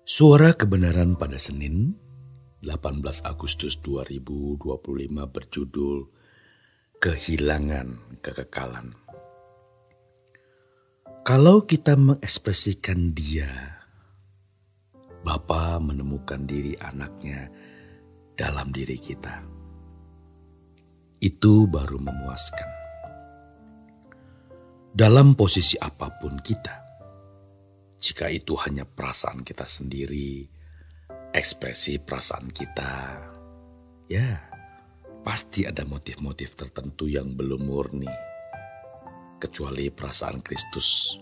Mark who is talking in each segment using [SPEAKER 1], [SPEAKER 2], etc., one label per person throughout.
[SPEAKER 1] Suara Kebenaran pada Senin, 18 Agustus 2025 berjudul Kehilangan Kekekalan. Kalau kita mengekspresikan Dia, Bapa menemukan diri anaknya dalam diri kita. Itu baru memuaskan. Dalam posisi apapun kita, jika itu hanya perasaan kita sendiri, ekspresi perasaan kita, ya pasti ada motif-motif tertentu yang belum murni. Kecuali perasaan Kristus,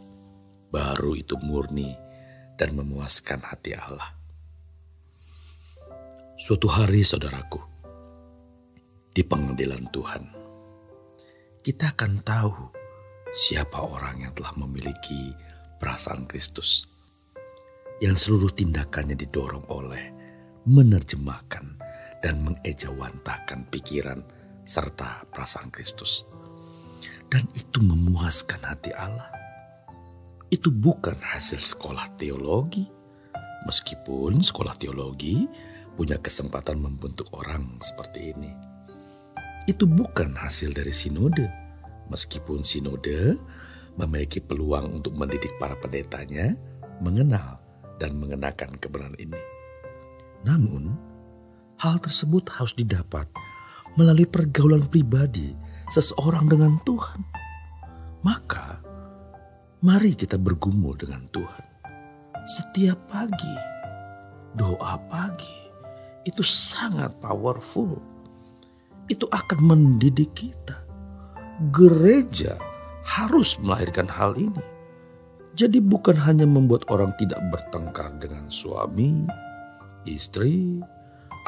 [SPEAKER 1] baru itu murni dan memuaskan hati Allah. Suatu hari saudaraku, di pengadilan Tuhan, kita akan tahu siapa orang yang telah memiliki perasaan Kristus, yang seluruh tindakannya didorong oleh menerjemahkan dan mengejawantahkan pikiran serta perasaan Kristus. Dan itu memuaskan hati Allah. Itu bukan hasil sekolah teologi, meskipun sekolah teologi punya kesempatan membentuk orang seperti ini. Itu bukan hasil dari sinode, meskipun sinode memiliki peluang untuk mendidik para pendetanya mengenal dan mengenakan kebenaran ini. Namun, hal tersebut harus didapat melalui pergaulan pribadi seseorang dengan Tuhan. Maka, mari kita bergumul dengan Tuhan. Setiap pagi, doa pagi, itu sangat powerful. Itu akan mendidik kita. Gereja harus melahirkan hal ini. Jadi bukan hanya membuat orang tidak bertengkar dengan suami, istri,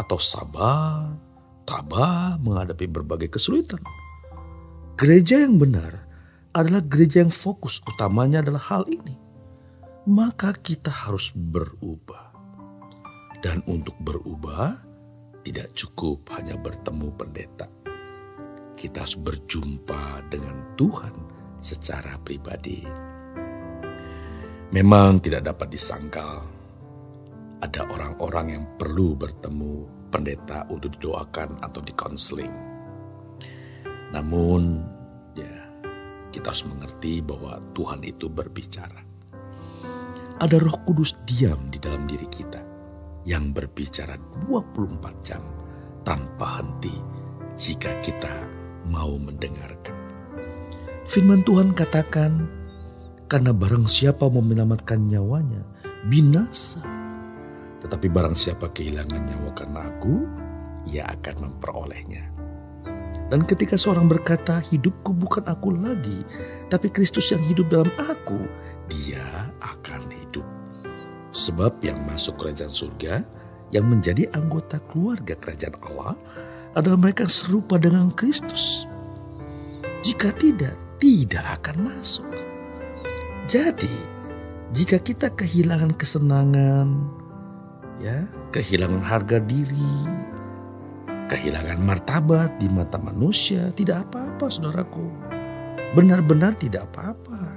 [SPEAKER 1] atau sabar, tabah menghadapi berbagai kesulitan. Gereja yang benar adalah gereja yang fokus utamanya adalah hal ini. Maka kita harus berubah. Dan untuk berubah tidak cukup hanya bertemu pendeta. Kita harus berjumpa dengan Tuhan secara pribadi. Memang tidak dapat disangkal ada orang-orang yang perlu bertemu pendeta untuk didoakan atau dikonseling. Namun kita harus mengerti bahwa Tuhan itu berbicara. Ada Roh Kudus diam di dalam diri kita yang berbicara 24 jam tanpa henti jika kita mau mendengarkan. Firman Tuhan katakan, karena barang siapa mau menyelamatkan nyawanya, binasa. Tetapi barang siapa kehilangan nyawa karena aku, ia akan memperolehnya. Dan ketika seorang berkata, hidupku bukan aku lagi, tapi Kristus yang hidup dalam aku, dia akan hidup. Sebab yang masuk kerajaan surga, yang menjadi anggota keluarga kerajaan Allah, adalah mereka yang serupa dengan Kristus. Jika tidak akan masuk. Jadi, jika kita kehilangan kesenangan, kehilangan harga diri, kehilangan martabat di mata manusia, tidak apa-apa saudaraku. Benar-benar tidak apa-apa.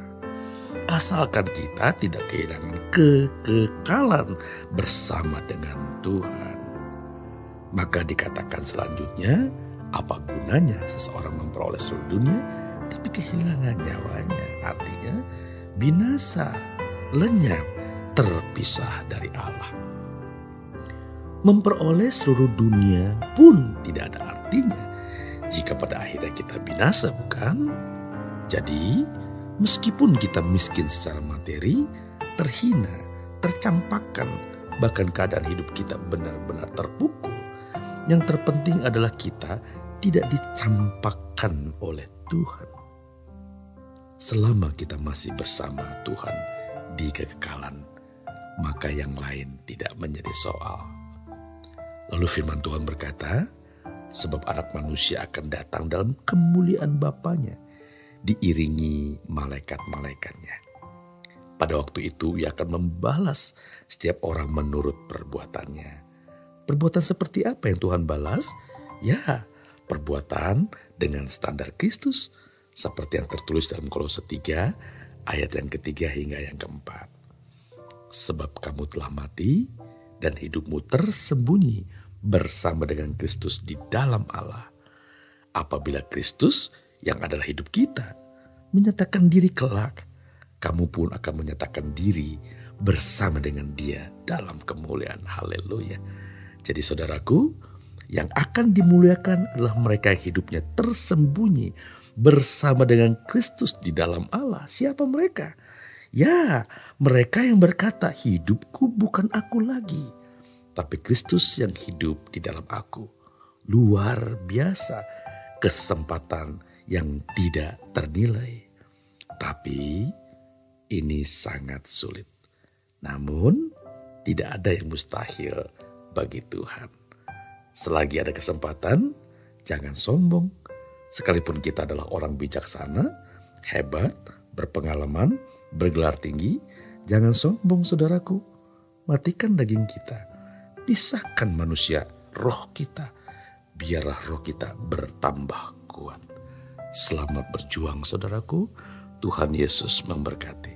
[SPEAKER 1] Asalkan kita tidak kehilangan kekekalan bersama dengan Tuhan. Maka dikatakan selanjutnya, apa gunanya seseorang memperoleh seluruh dunia tapi kehilangan nyawanya? Artinya binasa, lenyap, terpisah dari Allah. Memperoleh seluruh dunia pun tidak ada artinya jika pada akhirnya kita binasa, bukan? Jadi, meskipun kita miskin secara materi, terhina, tercampakkan, bahkan keadaan hidup kita benar-benar terpukul, yang terpenting adalah kita tidak dicampakkan oleh Tuhan. Selama kita masih bersama Tuhan di kekekalan, maka yang lain tidak menjadi soal. Lalu firman Tuhan berkata, sebab anak manusia akan datang dalam kemuliaan Bapanya, diiringi malaikat-malaikatnya. Pada waktu itu ia akan membalas setiap orang menurut perbuatannya. Perbuatan seperti apa yang Tuhan balas? Ya, perbuatan dengan standar Kristus, seperti yang tertulis dalam Kolose 3 ayat yang ketiga hingga yang keempat. Sebab kamu telah mati dan hidupmu tersembunyi bersama dengan Kristus di dalam Allah. Apabila Kristus yang adalah hidup kita menyatakan diri kelak, kamu pun akan menyatakan diri bersama dengan Dia dalam kemuliaan. Haleluya. Jadi saudaraku, yang akan dimuliakan adalah mereka yang hidupnya tersembunyi bersama dengan Kristus di dalam Allah. Siapa mereka? Ya, mereka yang berkata, hidupku bukan aku lagi, tapi Kristus yang hidup di dalam aku. Luar biasa kesempatan yang tidak ternilai. Tapi ini sangat sulit. Namun tidak ada yang mustahil bagi Tuhan. Selagi ada kesempatan, jangan sombong. Sekalipun kita adalah orang bijaksana, hebat, berpengalaman, bergelar tinggi, jangan sombong saudaraku. Matikan daging kita, pisahkan manusia roh kita, biarlah roh kita bertambah kuat. Selamat berjuang saudaraku, Tuhan Yesus memberkati.